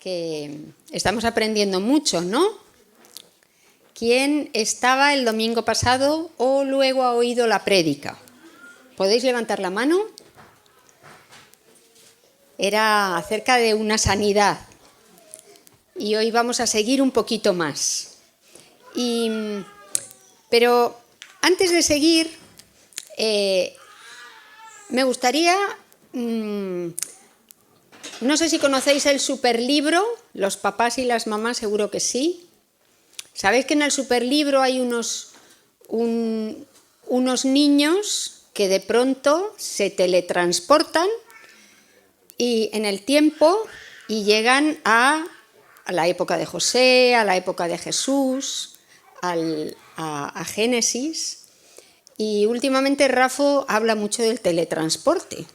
que estamos aprendiendo mucho, ¿no? ¿Quién estaba el domingo pasado o luego ha oído la prédica? ¿Podéis levantar la mano? Era acerca de una sanidad y hoy vamos a seguir un poquito más. Pero antes de seguir, me gustaría... no sé si conocéis el superlibro, los papás y las mamás seguro que sí. ¿Sabéis que en el superlibro hay unos niños que de pronto se teletransportan y en el tiempo y llegan a la época de José, a la época de Jesús, a Génesis? Y últimamente Rafa habla mucho del teletransporte.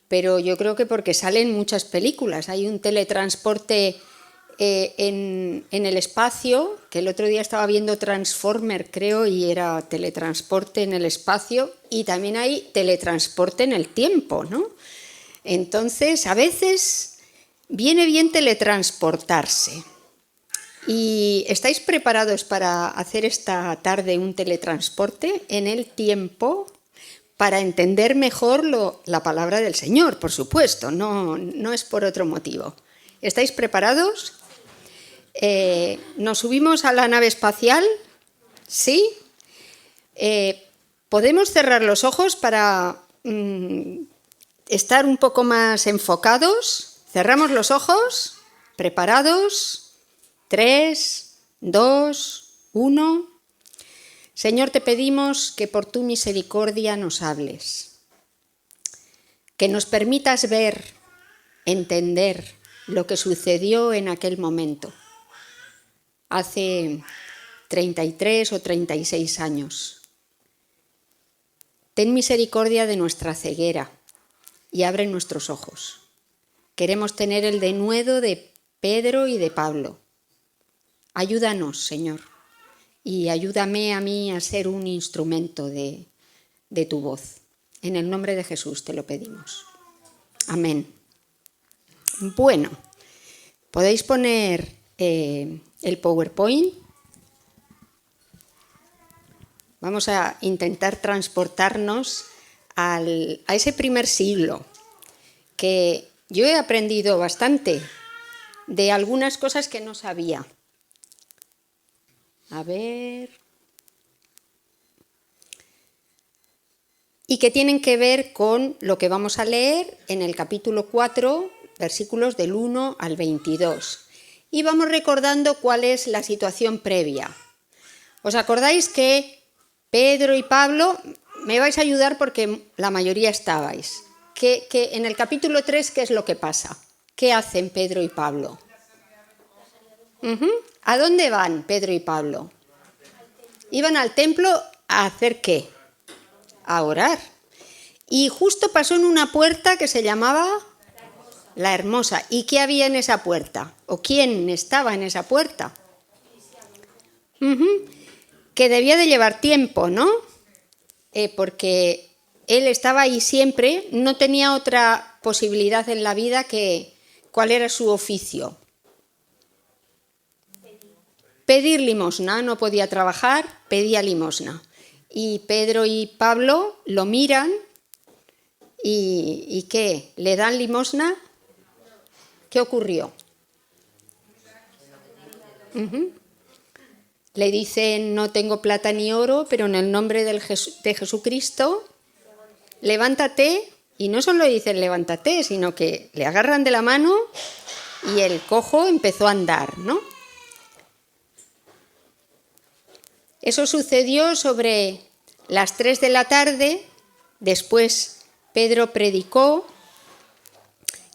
Pero yo creo que porque salen muchas películas. Hay un teletransporte en el espacio, que el otro día estaba viendo Transformer, creo, y era teletransporte en el espacio, y también hay teletransporte en el tiempo, ¿no? Entonces, a veces viene bien teletransportarse. ¿Y estáis preparados para hacer esta tarde un teletransporte en el tiempo? Para entender mejor la palabra del Señor, por supuesto, no es por otro motivo. ¿Estáis preparados? ¿Nos subimos a la nave espacial? ¿Sí? ¿Podemos cerrar los ojos para estar un poco más enfocados? ¿Cerramos los ojos? ¿Preparados? 3, 2, 1... Señor, te pedimos que por tu misericordia nos hables, que nos permitas ver, entender lo que sucedió en aquel momento, hace 33 o 36 años. Ten misericordia de nuestra ceguera y abre nuestros ojos. Queremos tener el denuedo de Pedro y de Pablo. Ayúdanos, Señor. Y ayúdame a mí a ser un instrumento de tu voz. En el nombre de Jesús te lo pedimos. Amén. Bueno, ¿podéis poner el PowerPoint? Vamos a intentar transportarnos a ese primer siglo, que yo he aprendido bastante de algunas cosas que no sabía. A ver. Y que tienen que ver con lo que vamos a leer en el capítulo 4, versículos del 1 al 22. Y vamos recordando cuál es la situación previa. ¿Os acordáis que Pedro y Pablo, me vais a ayudar porque la mayoría estabais, que en el capítulo 3, ¿qué es lo que pasa? ¿Qué hacen Pedro y Pablo? ¿A dónde van Pedro y Pablo? Iban al templo a hacer ¿qué? A orar. Y justo pasó en una puerta que se llamaba La Hermosa. ¿Y qué había en esa puerta? ¿O quién estaba en esa puerta? Que debía de llevar tiempo, ¿no? Porque él estaba ahí siempre, no tenía otra posibilidad en la vida que ¿cuál era su oficio? Pedir limosna, no podía trabajar, pedía limosna. Y Pedro y Pablo lo miran y ¿qué? ¿Le dan limosna? ¿Qué ocurrió? Le dicen, no tengo plata ni oro, pero en el nombre de Jesucristo, levántate. Y no solo le dicen levántate, sino que le agarran de la mano y el cojo empezó a andar, ¿no? Eso sucedió sobre las 3 de la tarde, después Pedro predicó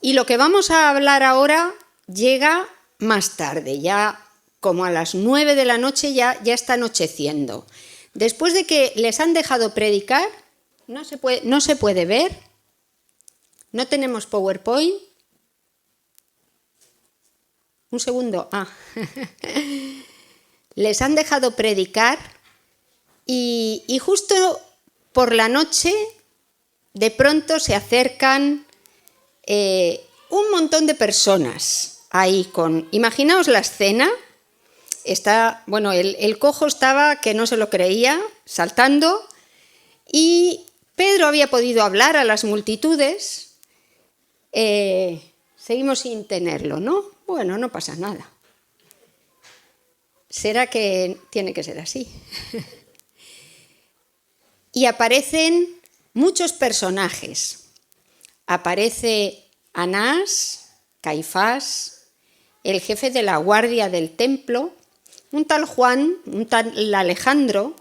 y lo que vamos a hablar ahora llega más tarde, ya como a las 9 de la noche ya está anocheciendo. Después de que les han dejado predicar, no se puede ver, no tenemos PowerPoint. Un segundo, les han dejado predicar y justo por la noche de pronto se acercan un montón de personas ahí con... Imaginaos la escena, bueno, el cojo estaba que no se lo creía, saltando, y Pedro había podido hablar a las multitudes. Seguimos sin tenerlo, ¿no? Bueno, no pasa nada. Será que tiene que ser así. Y aparecen muchos personajes. Aparece Anás, Caifás, el jefe de la guardia del templo, un tal Juan, un tal Alejandro,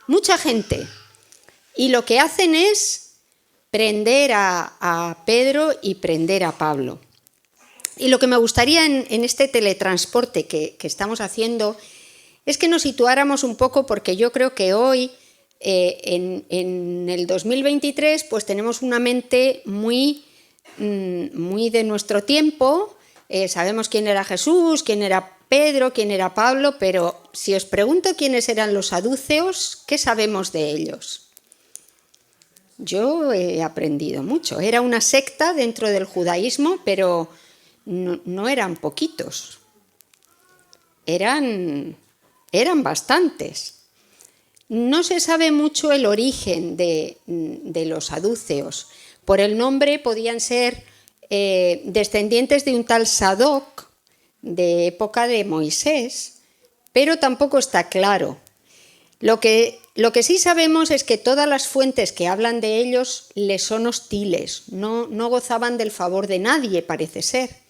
mucha gente. Y lo que hacen es prender a Pedro y prender a Pablo. Y lo que me gustaría en este teletransporte que estamos haciendo es que nos situáramos un poco, porque yo creo que hoy, en el 2023, pues tenemos una mente muy de nuestro tiempo. Sabemos quién era Jesús, quién era Pedro, quién era Pablo, pero si os pregunto quiénes eran los saduceos, ¿qué sabemos de ellos? Yo he aprendido mucho. Era una secta dentro del judaísmo, pero no eran poquitos. Eran bastantes. No se sabe mucho el origen de los saduceos. Por el nombre podían ser descendientes de un tal Sadoc, de época de Moisés, pero tampoco está claro. Lo que sí sabemos es que todas las fuentes que hablan de ellos les son hostiles, no gozaban del favor de nadie, parece ser.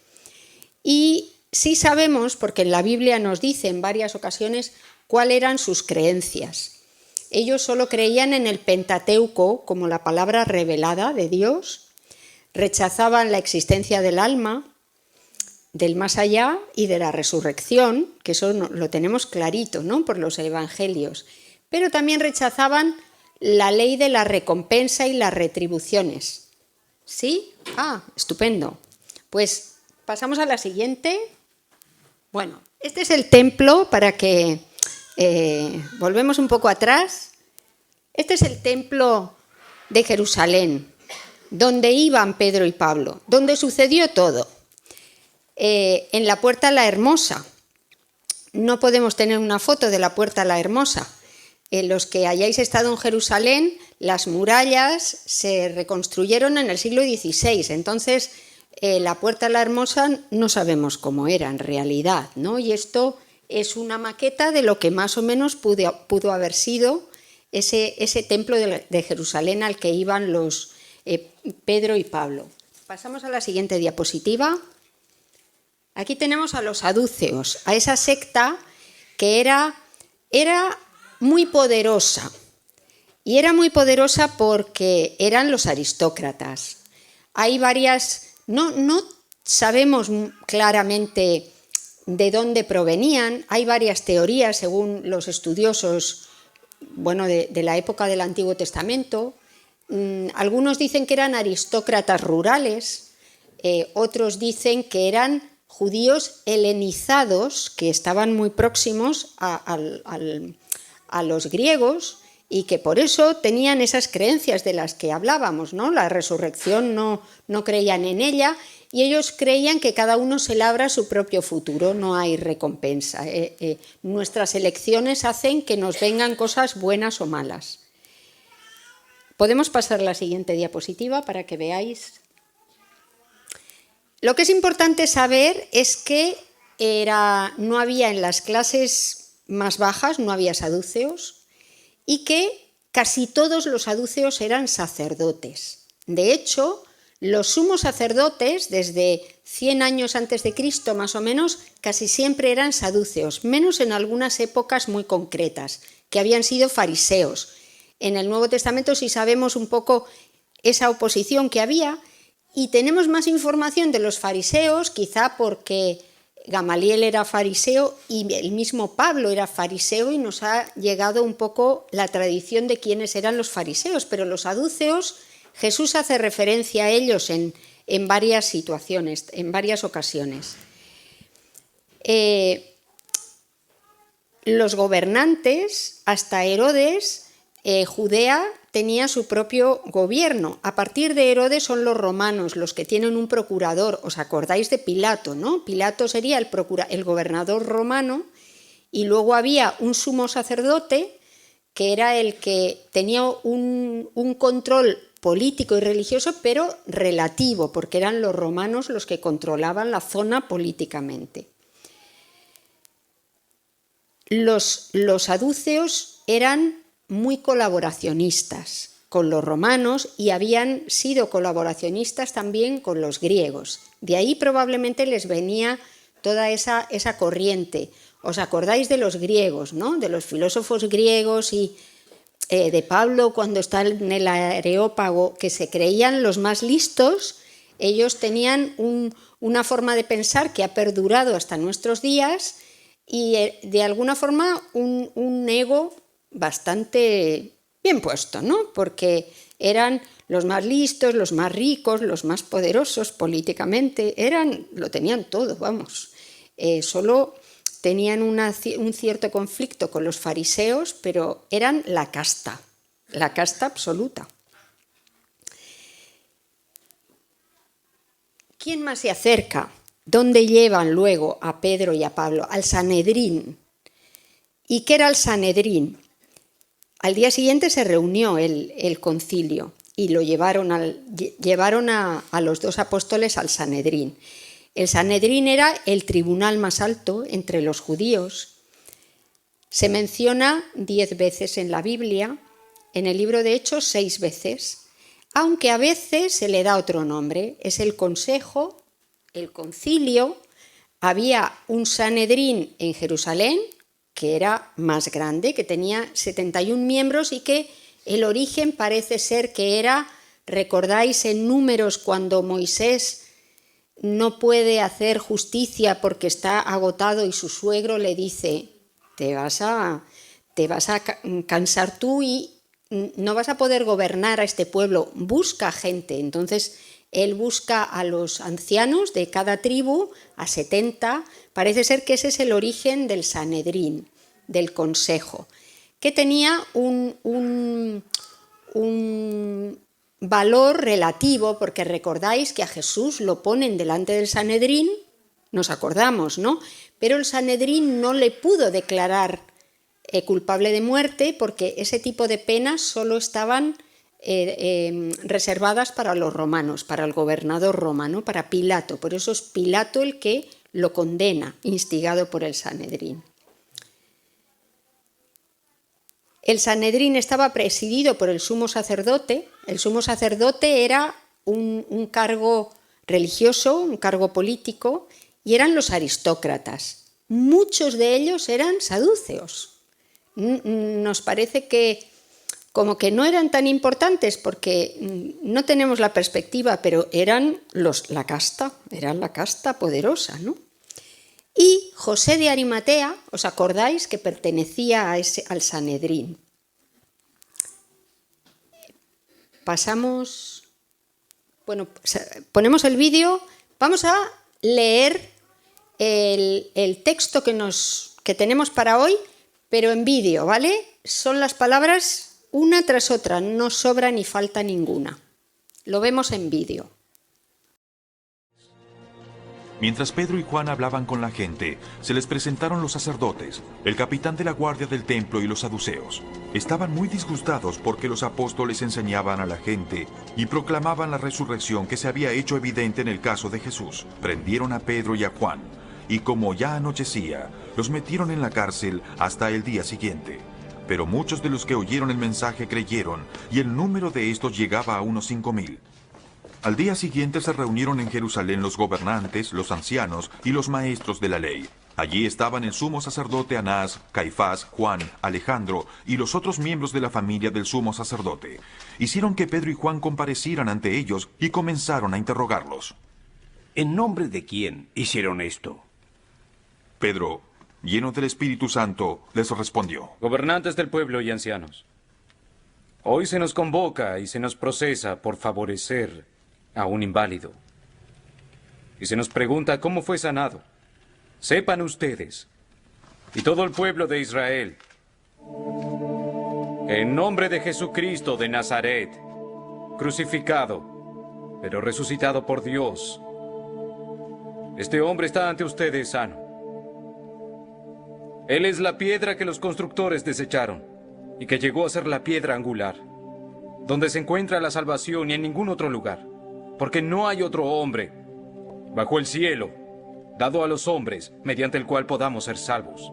Y sí sabemos, porque en la Biblia nos dice en varias ocasiones, cuáles eran sus creencias. Ellos solo creían en el Pentateuco como la palabra revelada de Dios, rechazaban la existencia del alma, del más allá y de la resurrección, que eso lo tenemos clarito, ¿no?, por los evangelios, pero también rechazaban la ley de la recompensa y las retribuciones. ¿Sí? Estupendo. Pues pasamos a la siguiente. Bueno, este es el templo, para que volvemos un poco atrás. Este es el templo de Jerusalén, donde iban Pedro y Pablo, donde sucedió todo. En la Puerta la Hermosa. No podemos tener una foto de la Puerta la Hermosa. Los que hayáis estado en Jerusalén, las murallas se reconstruyeron en el siglo XVI. Entonces, la Puerta la Hermosa no sabemos cómo era en realidad, ¿no? Y esto es una maqueta de lo que más o menos pudo haber sido ese templo de Jerusalén al que iban los Pedro y Pablo. Pasamos a la siguiente diapositiva. Aquí tenemos a los saduceos, a esa secta que era muy poderosa. Y era muy poderosa porque eran los aristócratas. Hay varias, no sabemos claramente de dónde provenían, hay varias teorías según los estudiosos, bueno, de la época del Antiguo Testamento. Algunos dicen que eran aristócratas rurales, otros dicen que eran judíos helenizados, que estaban muy próximos a los griegos y que por eso tenían esas creencias de las que hablábamos, ¿no? La resurrección no creían en ella, y ellos creían que cada uno se labra su propio futuro, no hay recompensa. Nuestras elecciones hacen que nos vengan cosas buenas o malas. Podemos pasar a la siguiente diapositiva para que veáis. Lo que es importante saber es que no había en las clases más bajas, no había saduceos, y que casi todos los saduceos eran sacerdotes. De hecho, los sumos sacerdotes, desde 100 años antes de Cristo más o menos, casi siempre eran saduceos, menos en algunas épocas muy concretas, que habían sido fariseos. En el Nuevo Testamento sí sabemos un poco esa oposición que había, y tenemos más información de los fariseos, quizá porque Gamaliel era fariseo y el mismo Pablo era fariseo, y nos ha llegado un poco la tradición de quiénes eran los fariseos, pero los saduceos, Jesús hace referencia a ellos en varias situaciones, en varias ocasiones. Los gobernantes, hasta Herodes, Judea tenía su propio gobierno. A partir de Herodes son los romanos los que tienen un procurador. ¿Os acordáis de Pilato, no? Pilato sería el gobernador romano, y luego había un sumo sacerdote que era el que tenía un control político y religioso, pero relativo, porque eran los romanos los que controlaban la zona políticamente. Los saduceos eran muy colaboracionistas con los romanos y habían sido colaboracionistas también con los griegos. De ahí probablemente les venía toda esa corriente. ¿Os acordáis de los griegos, ¿no? De los filósofos griegos y de Pablo cuando está en el Areópago, que se creían los más listos? Ellos tenían una forma de pensar que ha perdurado hasta nuestros días y de alguna forma un ego bastante bien puesto, ¿no? Porque eran los más listos, los más ricos, los más poderosos políticamente, lo tenían todo, vamos. Solo tenían un cierto conflicto con los fariseos, pero eran la casta absoluta. ¿Quién más se acerca? ¿Dónde llevan luego a Pedro y a Pablo? Al Sanedrín. ¿Y qué era el Sanedrín? Al día siguiente se reunió el concilio y lo llevaron a los dos apóstoles al Sanedrín. El Sanedrín era el tribunal más alto entre los judíos. Se menciona 10 veces en la Biblia, en el libro de Hechos 6 veces, aunque a veces se le da otro nombre. Es el consejo, el concilio. Había un Sanedrín en Jerusalén, que era más grande, que tenía 71 miembros y que el origen parece ser que era, ¿recordáis en Números cuando Moisés no puede hacer justicia porque está agotado y su suegro le dice, te vas a cansar tú y no vas a poder gobernar a este pueblo, busca gente? Entonces él busca a los ancianos de cada tribu, a 70, parece ser que ese es el origen del Sanedrín, del consejo, que tenía un valor relativo, porque recordáis que a Jesús lo ponen delante del Sanedrín, nos acordamos, ¿no? Pero el Sanedrín no le pudo declarar culpable de muerte porque ese tipo de penas solo estaban reservadas para los romanos, para el gobernador romano, para Pilato. Por eso es Pilato el que lo condena, instigado por el Sanedrín. El Sanedrín estaba presidido por el sumo sacerdote. El sumo sacerdote era un cargo religioso, un cargo político, y eran los aristócratas. Muchos de ellos eran saduceos. Nos parece que como que no eran tan importantes porque no tenemos la perspectiva, pero eran la casta poderosa, ¿no? Y José de Arimatea, ¿os acordáis que pertenecía al Sanedrín? Pasamos, bueno, ponemos el vídeo, vamos a leer el texto que tenemos para hoy, pero en vídeo, ¿vale? Son las palabras una tras otra, no sobra ni falta ninguna. Lo vemos en vídeo. Mientras Pedro y Juan hablaban con la gente, se les presentaron los sacerdotes, el capitán de la guardia del templo y los saduceos. Estaban muy disgustados porque los apóstoles enseñaban a la gente y proclamaban la resurrección que se había hecho evidente en el caso de Jesús. Prendieron a Pedro y a Juan, y como ya anochecía, los metieron en la cárcel hasta el día siguiente. Pero muchos de los que oyeron el mensaje creyeron, y el número de estos llegaba a unos 5,000. Al día siguiente se reunieron en Jerusalén los gobernantes, los ancianos y los maestros de la ley. Allí estaban el sumo sacerdote Anás, Caifás, Juan, Alejandro y los otros miembros de la familia del sumo sacerdote. Hicieron que Pedro y Juan comparecieran ante ellos y comenzaron a interrogarlos. ¿En nombre de quién hicieron esto? Pedro, lleno del Espíritu Santo, les respondió: Gobernantes del pueblo y ancianos, hoy se nos convoca y se nos procesa por favorecer a un inválido. Y se nos pregunta cómo fue sanado. Sepan ustedes, y todo el pueblo de Israel, En nombre de Jesucristo de Nazaret, crucificado, pero resucitado por Dios, este hombre está ante ustedes sano. Él es la piedra que los constructores desecharon y que llegó a ser la piedra angular, donde se encuentra la salvación y en ningún otro lugar, porque no hay otro hombre bajo el cielo dado a los hombres mediante el cual podamos ser salvos.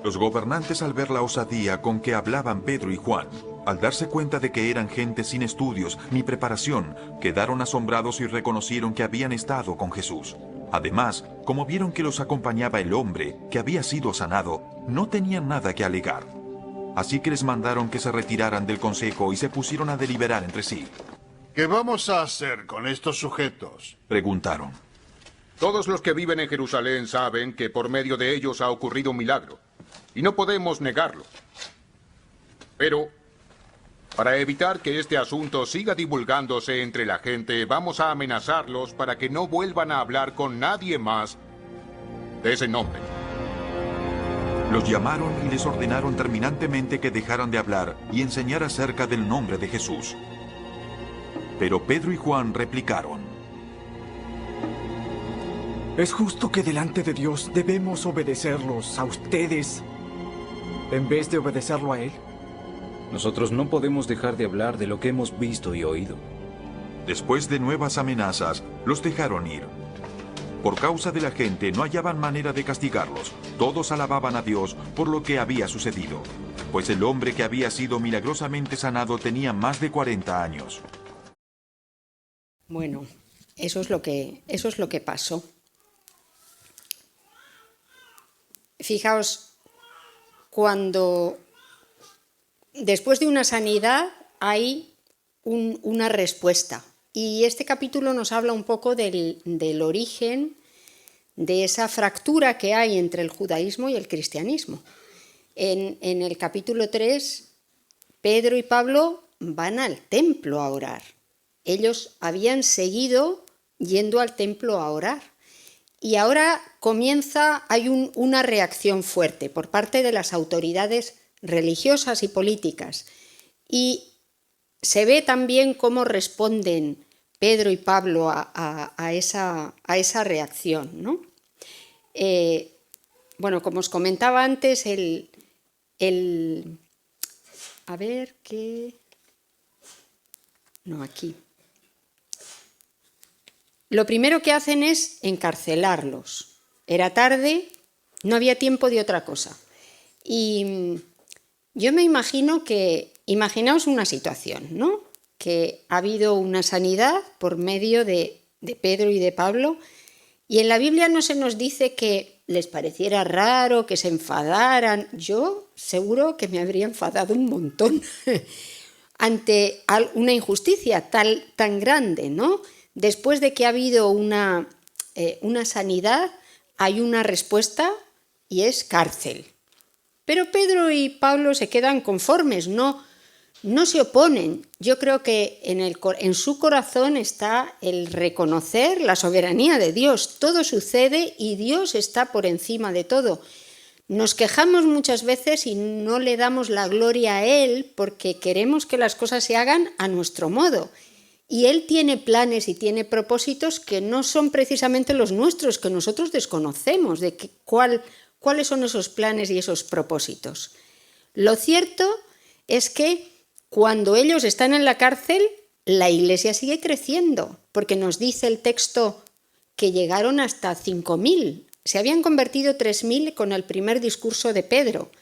Los gobernantes, al ver la osadía con que hablaban Pedro y Juan, al darse cuenta de que eran gente sin estudios ni preparación, quedaron asombrados y reconocieron que habían estado con Jesús. Además, como vieron que los acompañaba el hombre que había sido sanado, no tenían nada que alegar. Así que les mandaron que se retiraran del consejo y se pusieron a deliberar entre sí. ¿Qué vamos a hacer con estos sujetos?, preguntaron. Todos los que viven en Jerusalén saben que por medio de ellos ha ocurrido un milagro, y no podemos negarlo. Pero, para evitar que este asunto siga divulgándose entre la gente, vamos a amenazarlos para que no vuelvan a hablar con nadie más de ese nombre. Los llamaron y les ordenaron terminantemente que dejaran de hablar y enseñar acerca del nombre de Jesús. Pero Pedro y Juan replicaron. Es justo que delante de Dios debemos obedecerlos a ustedes en vez de obedecerlo a Él. Nosotros no podemos dejar de hablar de lo que hemos visto y oído. Después de nuevas amenazas, los dejaron ir. Por causa de la gente no hallaban manera de castigarlos. Todos alababan a Dios por lo que había sucedido, pues el hombre que había sido milagrosamente sanado tenía más de 40 años. Bueno, eso es lo que pasó. Fijaos, cuando después de una sanidad hay una respuesta. Y este capítulo nos habla un poco del origen de esa fractura que hay entre el judaísmo y el cristianismo. En el capítulo 3, Pedro y Pablo van al templo a orar. Ellos habían seguido yendo al templo a orar. Y ahora hay una reacción fuerte por parte de las autoridades religiosas y políticas. Y se ve también cómo responden Pedro y Pablo a esa reacción, ¿no? Bueno, como os comentaba antes, a ver qué... No, aquí. Lo primero que hacen es encarcelarlos. Era tarde, no había tiempo de otra cosa. Y yo me imagino imaginaos una situación, ¿no? Que ha habido una sanidad por medio de Pedro y de Pablo, y en la Biblia no se nos dice que les pareciera raro, que se enfadaran. Yo seguro que me habría enfadado un montón ante una injusticia tan grande, ¿no? Después de que ha habido una sanidad, hay una respuesta y es cárcel. Pero Pedro y Pablo se quedan conformes, no se oponen. Yo creo que en su corazón está el reconocer la soberanía de Dios. Todo sucede y Dios está por encima de todo. Nos quejamos muchas veces y no le damos la gloria a Él porque queremos que las cosas se hagan a nuestro modo. Y Él tiene planes y tiene propósitos que no son precisamente los nuestros, que nosotros desconocemos de cuáles son esos planes y esos propósitos. Lo cierto es que cuando ellos están en la cárcel, la Iglesia sigue creciendo, porque nos dice el texto que llegaron hasta 5.000. Se habían convertido 3.000 con el primer discurso de Pedro.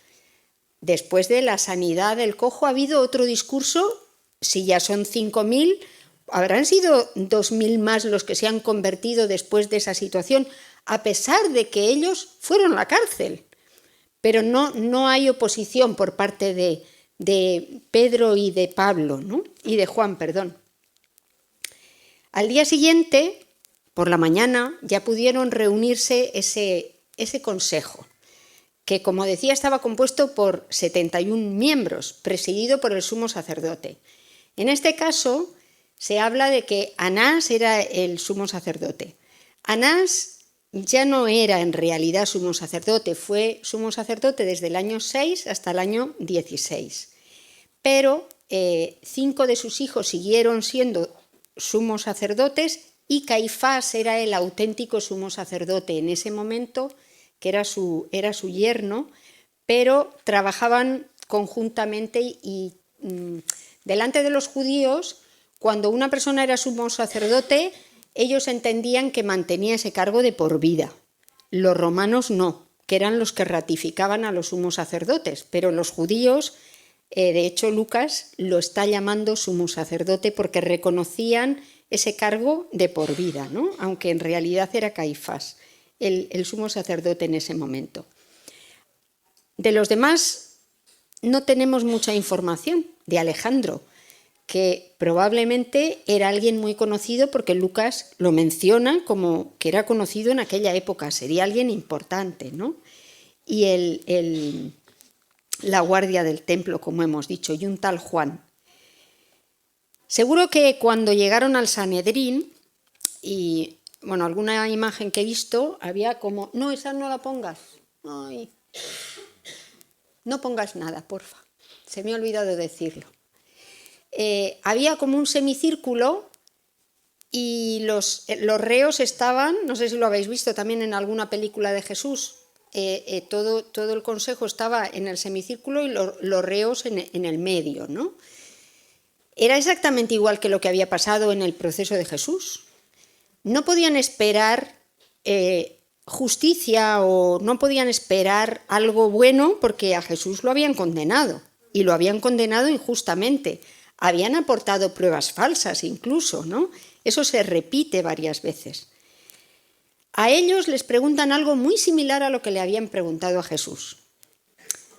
Después de la sanidad del cojo ha habido otro discurso. Si ya son 5.000, habrán sido 2.000 más los que se han convertido después de esa situación, a pesar de que ellos fueron a la cárcel. Pero no hay oposición por parte de Pedro y de Pablo, ¿no? Y de Juan, perdón. Al día siguiente, por la mañana, ya pudieron reunirse ese consejo, que, como decía, estaba compuesto por 71 miembros, presidido por el sumo sacerdote. En este caso, se habla de que Anás era el sumo sacerdote. Anás ya no era en realidad sumo sacerdote, fue sumo sacerdote desde el año 6 hasta el año 16. Pero 5 de sus hijos siguieron siendo sumos sacerdotes y Caifás era el auténtico sumo sacerdote en ese momento, que era su yerno, pero trabajaban conjuntamente y delante de los judíos, cuando una persona era sumo sacerdote, ellos entendían que mantenía ese cargo de por vida. Los romanos no, que eran los que ratificaban a los sumos sacerdotes, pero los judíos, de hecho Lucas lo está llamando sumo sacerdote porque reconocían ese cargo de por vida, ¿no? Aunque en realidad era Caifás, el sumo sacerdote en ese momento. De los demás no tenemos mucha información. De Alejandro, que probablemente era alguien muy conocido porque Lucas lo menciona como que era conocido en aquella época, sería alguien importante, ¿no? Y la guardia del templo, como hemos dicho, y un tal Juan. Seguro que cuando llegaron al Sanedrín, y bueno, alguna imagen que he visto, había como, no, esa no la pongas, ay, no pongas nada, porfa, se me ha olvidado decirlo. Había como un semicírculo y los reos estaban, no sé si lo habéis visto también en alguna película de Jesús, todo el consejo estaba en el semicírculo y los reos en el medio, ¿no? Era exactamente igual que lo que había pasado en el proceso de Jesús. No podían esperar justicia o no podían esperar algo bueno porque a Jesús lo habían condenado y lo habían condenado injustamente. Habían aportado pruebas falsas incluso, ¿no? Eso se repite varias veces. A ellos les preguntan algo muy similar a lo que le habían preguntado a Jesús.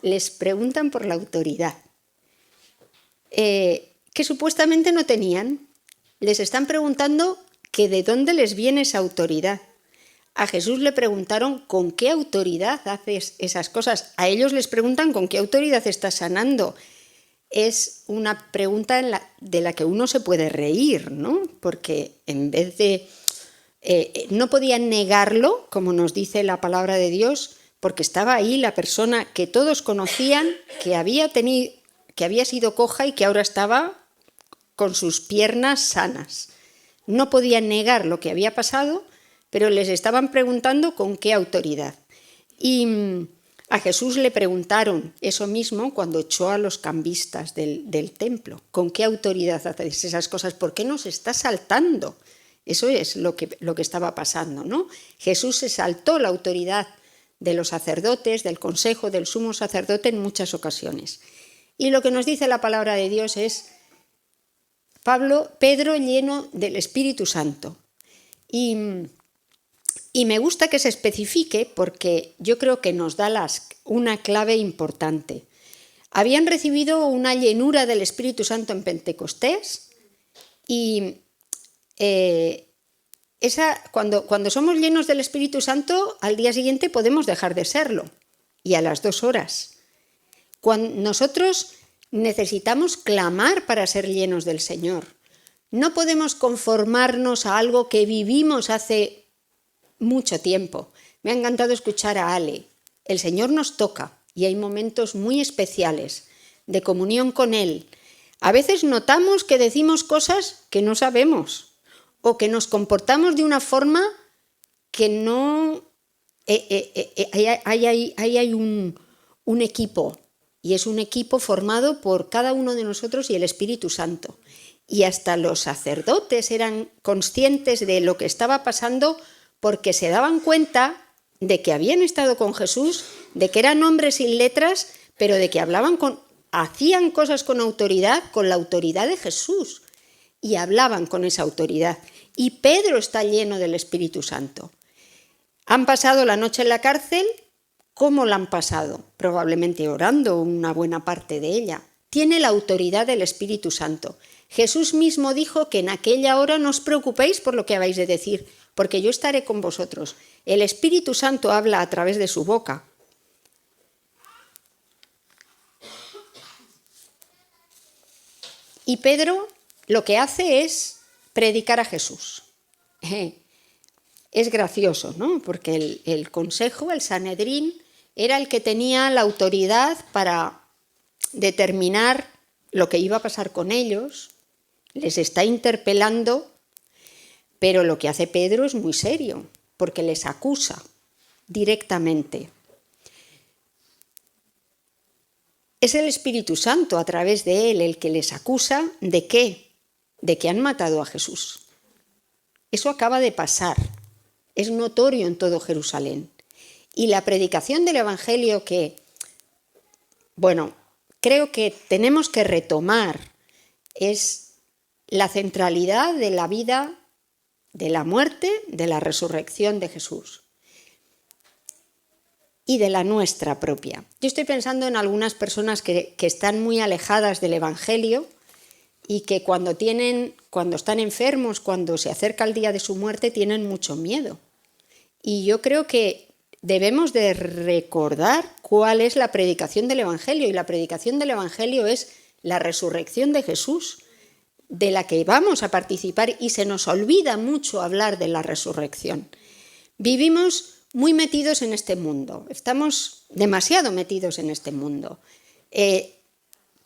Les preguntan por la autoridad, que supuestamente no tenían. Les están preguntando que de dónde les viene esa autoridad. A Jesús le preguntaron con qué autoridad haces esas cosas. A ellos les preguntan con qué autoridad estás sanando. Es una pregunta de la que uno se puede reír, ¿no? Porque en vez de... no podían negarlo, como nos dice la palabra de Dios, porque estaba ahí la persona que todos conocían, que había sido coja y que ahora estaba con sus piernas sanas. No podían negar lo que había pasado, pero les estaban preguntando con qué autoridad. Y a Jesús le preguntaron eso mismo cuando echó a los cambistas del templo. ¿Con qué autoridad haces esas cosas? ¿Por qué nos estás saltando? Eso es lo que estaba pasando, ¿no? Jesús se saltó la autoridad de los sacerdotes, del consejo, del sumo sacerdote en muchas ocasiones. Y lo que nos dice la palabra de Dios es Pedro lleno del Espíritu Santo. Y me gusta que se especifique porque yo creo que nos da una clave importante. Habían recibido una llenura del Espíritu Santo en Pentecostés y cuando somos llenos del Espíritu Santo, al día siguiente podemos dejar de serlo y a las 2 horas. Nosotros necesitamos clamar para ser llenos del Señor. No podemos conformarnos a algo que vivimos hace mucho tiempo. Me ha encantado escuchar a Ale. El Señor nos toca y hay momentos muy especiales de comunión con Él. A veces notamos que decimos cosas que no sabemos o que nos comportamos de una forma que no... Ahí hay un equipo y es un equipo formado por cada uno de nosotros y el Espíritu Santo. Y hasta los sacerdotes eran conscientes de lo que estaba pasando porque se daban cuenta de que habían estado con Jesús, de que eran hombres sin letras, pero de que hacían cosas con autoridad, con la autoridad de Jesús, y hablaban con esa autoridad. Y Pedro está lleno del Espíritu Santo. Han pasado la noche en la cárcel. ¿Cómo la han pasado? Probablemente orando una buena parte de ella. Tiene la autoridad del Espíritu Santo. Jesús mismo dijo que en aquella hora no os preocupéis por lo que habéis de decir, porque yo estaré con vosotros. El Espíritu Santo habla a través de su boca. Y Pedro lo que hace es predicar a Jesús. es gracioso, ¿no? Porque el consejo, el Sanedrín, era el que tenía la autoridad para determinar lo que iba a pasar con ellos. Les está interpelando, pero lo que hace Pedro es muy serio, porque les acusa directamente. Es el Espíritu Santo, a través de él, el que les acusa ¿de qué? De que han matado a Jesús. Eso acaba de pasar, es notorio en todo Jerusalén. Y la predicación del Evangelio que, creo que tenemos que retomar es la centralidad de la vida, de la muerte, de la resurrección de Jesús y de la nuestra propia. Yo estoy pensando en algunas personas que están muy alejadas del Evangelio y que cuando están enfermos, cuando se acerca el día de su muerte, tienen mucho miedo. Y yo creo que debemos de recordar cuál es la predicación del Evangelio, y la predicación del Evangelio es la resurrección de Jesús, de la que vamos a participar, y se nos olvida mucho hablar de la resurrección. Vivimos muy metidos en este mundo, estamos demasiado metidos en este mundo,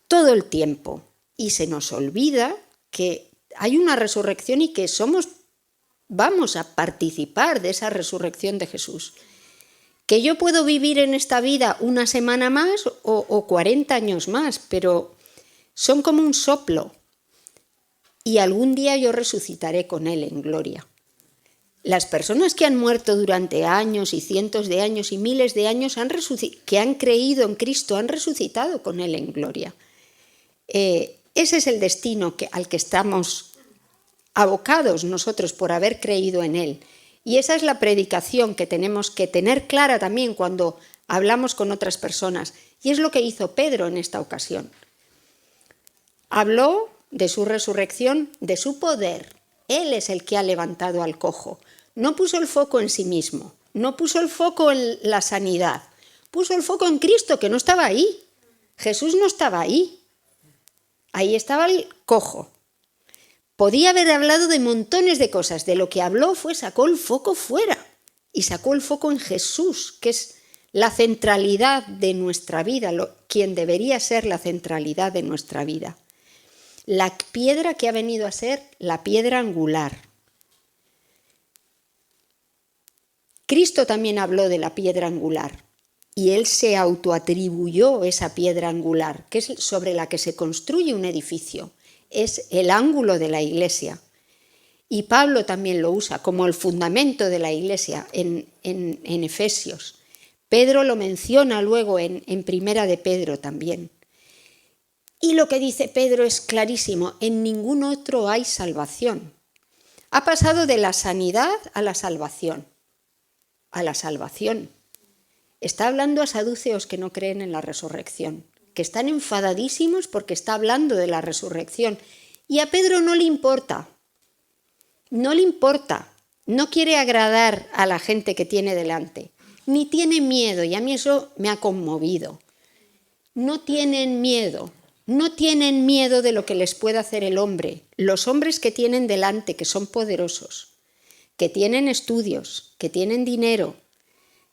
todo el tiempo, y se nos olvida que hay una resurrección y que vamos a participar de esa resurrección de Jesús. Que yo puedo vivir en esta vida una semana más o 40 años más, pero son como un soplo. Y algún día yo resucitaré con Él en gloria. Las personas que han muerto durante años y cientos de años y miles de años que han creído en Cristo, han resucitado con Él en gloria. Ese es el destino al que estamos abocados nosotros por haber creído en Él. Y esa es la predicación que tenemos que tener clara también cuando hablamos con otras personas. Y es lo que hizo Pedro en esta ocasión. Habló de su resurrección, de su poder. Él es el que ha levantado al cojo. No puso el foco en sí mismo, no puso el foco en la sanidad, puso el foco en Cristo, que no estaba ahí. Jesús no estaba ahí. Ahí estaba el cojo. Podía haber hablado de montones de cosas. De lo que habló sacó el foco fuera y sacó el foco en Jesús, que es la centralidad de nuestra vida, quien debería ser la centralidad de nuestra vida. La piedra que ha venido a ser la piedra angular. Cristo también habló de la piedra angular y él se autoatribuyó esa piedra angular, que es sobre la que se construye un edificio. Es el ángulo de la iglesia. Y Pablo también lo usa como el fundamento de la iglesia en Efesios. Pedro lo menciona luego en Primera de Pedro también. Y lo que dice Pedro es clarísimo: en ningún otro hay salvación. Ha pasado de la sanidad a la salvación. A la salvación. Está hablando a saduceos que no creen en la resurrección, que están enfadadísimos porque está hablando de la resurrección. Y a Pedro no le importa, no quiere agradar a la gente que tiene delante, ni tiene miedo, y a mí eso me ha conmovido. No tienen miedo de lo que les pueda hacer el hombre, los hombres que tienen delante, que son poderosos, que tienen estudios, que tienen dinero,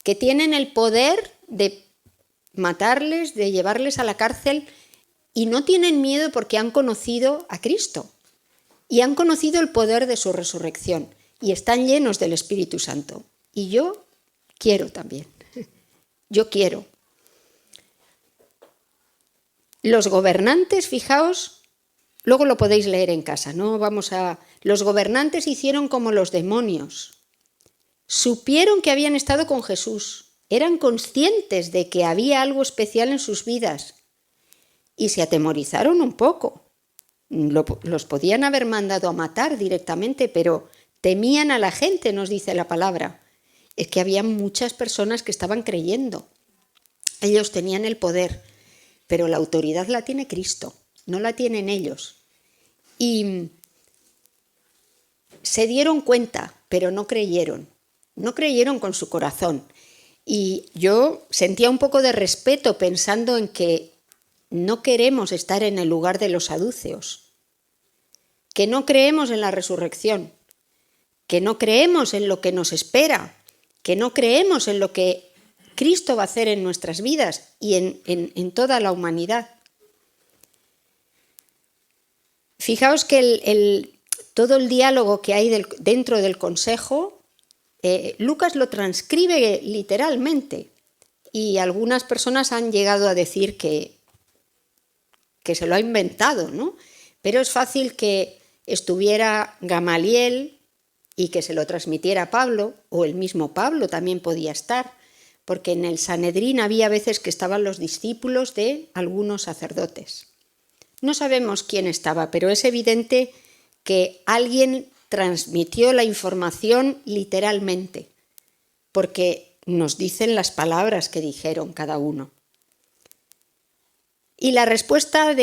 que tienen el poder de matarles, de llevarles a la cárcel, y no tienen miedo porque han conocido a Cristo y han conocido el poder de su resurrección y están llenos del Espíritu Santo. Y yo quiero también, yo quiero. Los gobernantes, fijaos, luego lo podéis leer en casa, ¿no? Los gobernantes hicieron como los demonios. Supieron que habían estado con Jesús. Eran conscientes de que había algo especial en sus vidas y se atemorizaron un poco. Los podían haber mandado a matar directamente, pero temían a la gente, nos dice la palabra. Es que había muchas personas que estaban creyendo. Ellos tenían el poder, pero la autoridad la tiene Cristo, no la tienen ellos. Y se dieron cuenta, pero no creyeron con su corazón. Y yo sentía un poco de respeto pensando en que no queremos estar en el lugar de los saduceos, que no creemos en la resurrección, que no creemos en lo que nos espera, que no creemos en lo que Cristo va a hacer en nuestras vidas y en toda la humanidad. Fijaos que todo el diálogo que hay dentro del consejo, Lucas lo transcribe literalmente, y algunas personas han llegado a decir que se lo ha inventado, ¿no? Pero es fácil que estuviera Gamaliel y que se lo transmitiera a Pablo, o el mismo Pablo también podía estar, porque en el Sanedrín había veces que estaban los discípulos de algunos sacerdotes. No sabemos quién estaba, pero es evidente que alguien transmitió la información literalmente, porque nos dicen las palabras que dijeron cada uno. Y la respuesta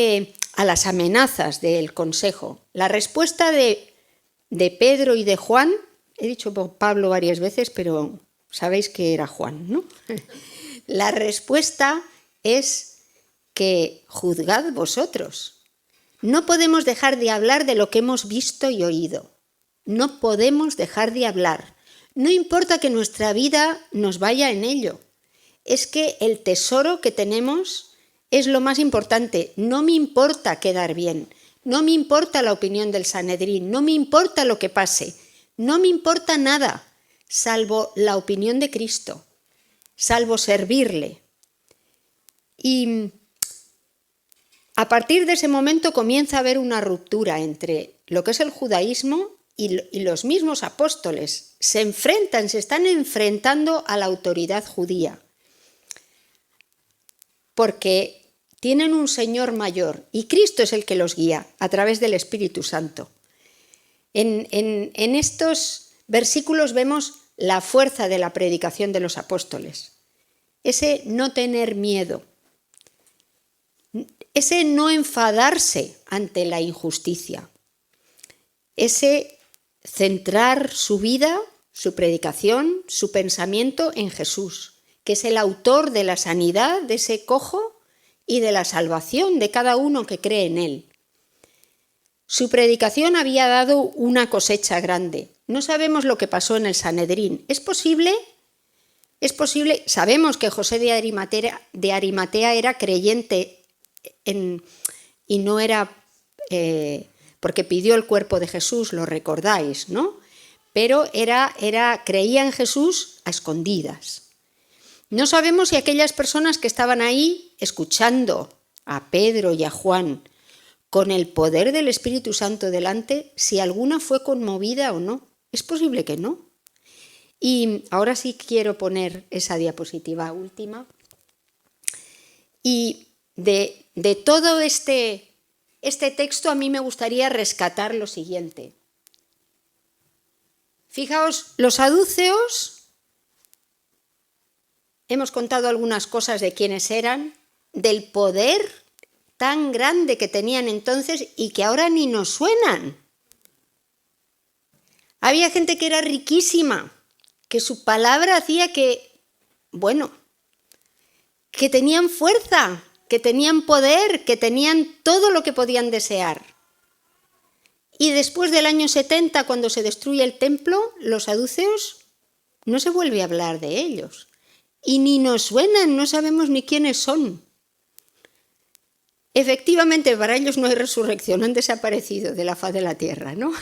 a las amenazas del consejo, la respuesta de Pedro y de Juan, he dicho Pablo varias veces, pero sabéis que era Juan, ¿no? La respuesta es que juzgad vosotros. No podemos dejar de hablar de lo que hemos visto y oído. No podemos dejar de hablar. No importa que nuestra vida nos vaya en ello. Es que el tesoro que tenemos es lo más importante. No me importa quedar bien. No me importa la opinión del Sanedrín. No me importa lo que pase. No me importa nada, salvo la opinión de Cristo, salvo servirle. Y a partir de ese momento comienza a haber una ruptura entre lo que es el judaísmo y los mismos apóstoles. Se están enfrentando a la autoridad judía, porque tienen un Señor mayor y Cristo es el que los guía a través del Espíritu Santo. En estos versículos vemos la fuerza de la predicación de los apóstoles, ese no tener miedo, ese no enfadarse ante la injusticia, ese centrar su vida, su predicación, su pensamiento en Jesús, que es el autor de la sanidad de ese cojo y de la salvación de cada uno que cree en él. Su predicación había dado una cosecha grande. No sabemos lo que pasó en el Sanedrín. ¿Es posible? Sabemos que José de Arimatea era creyente y no era porque pidió el cuerpo de Jesús, lo recordáis, ¿no? Pero creía en Jesús a escondidas. No sabemos si aquellas personas que estaban ahí escuchando a Pedro y a Juan con el poder del Espíritu Santo delante, si alguna fue conmovida o no. Es posible que no. Y ahora sí quiero poner esa diapositiva última. Y de todo este texto a mí me gustaría rescatar lo siguiente. Fijaos, los saduceos, hemos contado algunas cosas de quiénes eran, del poder tan grande que tenían entonces y que ahora ni nos suenan. Había gente que era riquísima, que su palabra hacía que tenían fuerza, que tenían poder, que tenían todo lo que podían desear. Y después del año 70, cuando se destruye el templo, los saduceos, no se vuelve a hablar de ellos. Y ni nos suenan, no sabemos ni quiénes son. Efectivamente, para ellos no hay resurrección, han desaparecido de la faz de la tierra, ¿no?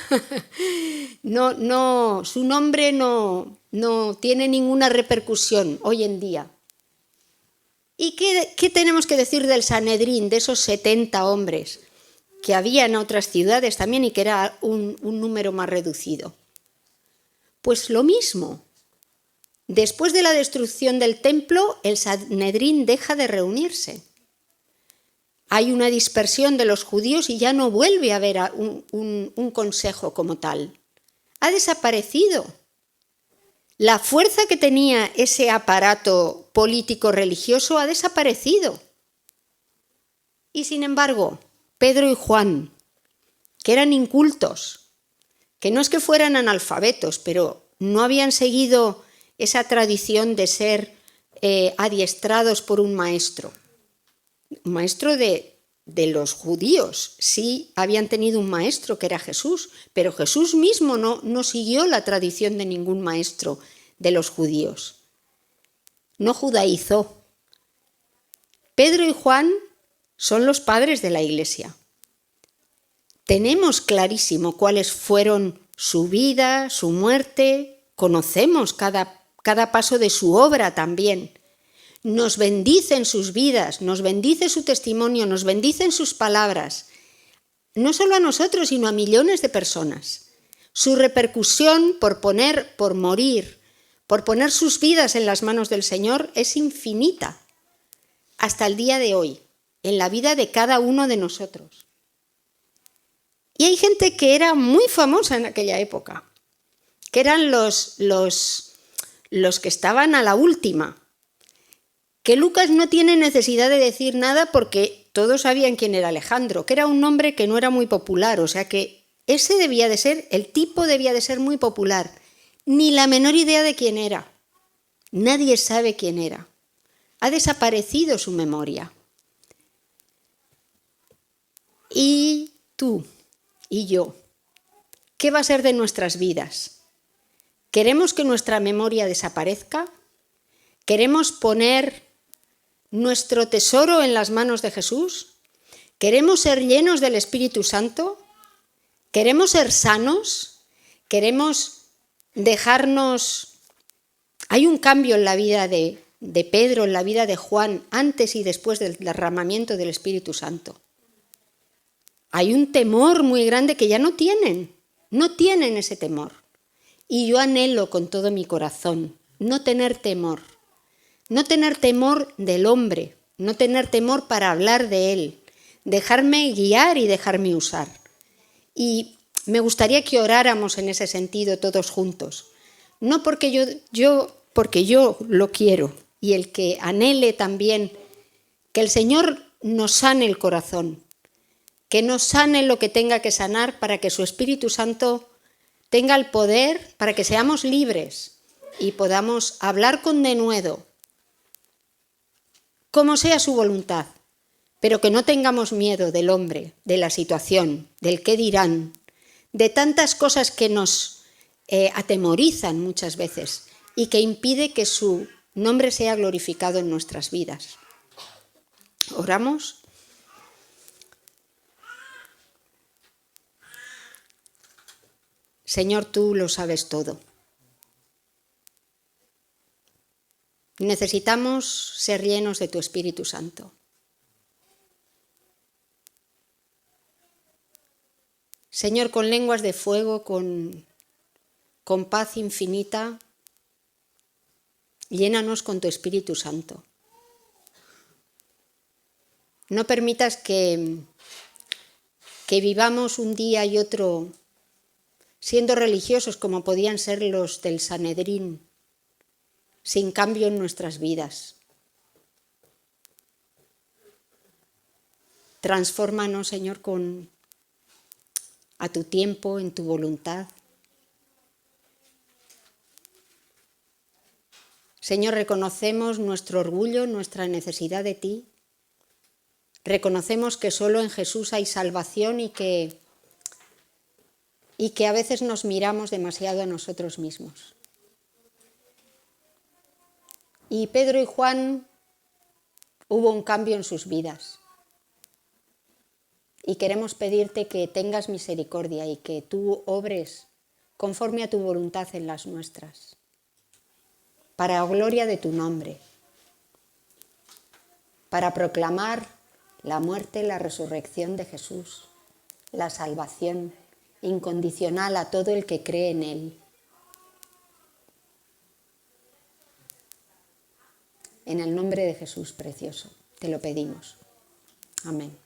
No, su nombre no tiene ninguna repercusión hoy en día. ¿Y qué tenemos que decir del Sanedrín, de esos 70 hombres que había en otras ciudades también y que era un número más reducido? Pues lo mismo. Después de la destrucción del templo, el Sanedrín deja de reunirse. Hay una dispersión de los judíos y ya no vuelve a haber un consejo como tal. Ha desaparecido. La fuerza que tenía ese aparato político-religioso ha desaparecido. Y sin embargo, Pedro y Juan, que eran incultos, que no es que fueran analfabetos, pero no habían seguido esa tradición de ser adiestrados por un maestro de de los judíos. Sí habían tenido un maestro que era Jesús, pero Jesús mismo no siguió la tradición de ningún maestro de los judíos. No judaizó. Pedro y Juan son los padres de la Iglesia. Tenemos clarísimo cuáles fueron su vida, su muerte, conocemos cada paso de su obra también. Nos bendicen sus vidas, nos bendice su testimonio, nos bendicen sus palabras, no solo a nosotros, sino a millones de personas. Su repercusión por morir, por poner sus vidas en las manos del Señor es infinita, hasta el día de hoy, en la vida de cada uno de nosotros. Y hay gente que era muy famosa en aquella época, que eran los que estaban a la última, que Lucas no tiene necesidad de decir nada porque todos sabían quién era Alejandro, que era un nombre que no era muy popular, o sea que el tipo debía de ser muy popular, ni la menor idea de quién era. Nadie sabe quién era. Ha desaparecido su memoria. Y tú y yo, ¿qué va a ser de nuestras vidas? ¿Queremos que nuestra memoria desaparezca? ¿Queremos poner nuestro tesoro en las manos de Jesús? ¿Queremos ser llenos del Espíritu Santo? ¿Queremos ser sanos? ¿Queremos dejarnos? Hay un cambio en la vida de Pedro, en la vida de Juan, antes y después del derramamiento del Espíritu Santo. Hay un temor muy grande que ya no tienen ese temor. Y yo anhelo con todo mi corazón no tener temor del hombre, no tener temor para hablar de él, dejarme guiar y dejarme usar. Y me gustaría que oráramos en ese sentido todos juntos, no porque porque yo lo quiero, y el que anhele también que el Señor nos sane el corazón, que nos sane lo que tenga que sanar para que su Espíritu Santo tenga el poder para que seamos libres y podamos hablar con denuedo, como sea su voluntad, pero que no tengamos miedo del hombre, de la situación, del qué dirán, de tantas cosas que nos atemorizan muchas veces y que impide que su nombre sea glorificado en nuestras vidas. ¿Oramos? Señor, tú lo sabes todo. Necesitamos ser llenos de tu Espíritu Santo. Señor, con lenguas de fuego, con paz infinita, llénanos con tu Espíritu Santo. No permitas que vivamos un día y otro siendo religiosos como podían ser los del Sanedrín, sin cambio en nuestras vidas. Transfórmanos, Señor, a tu tiempo, en tu voluntad. Señor, reconocemos nuestro orgullo, nuestra necesidad de ti. Reconocemos que solo en Jesús hay salvación y que a veces nos miramos demasiado a nosotros mismos. Y Pedro y Juan hubo un cambio en sus vidas. Y queremos pedirte que tengas misericordia y que tú obres conforme a tu voluntad en las nuestras, para la gloria de tu nombre, para proclamar la muerte, la resurrección de Jesús, la salvación incondicional a todo el que cree en él. En el nombre de Jesús precioso, te lo pedimos. Amén.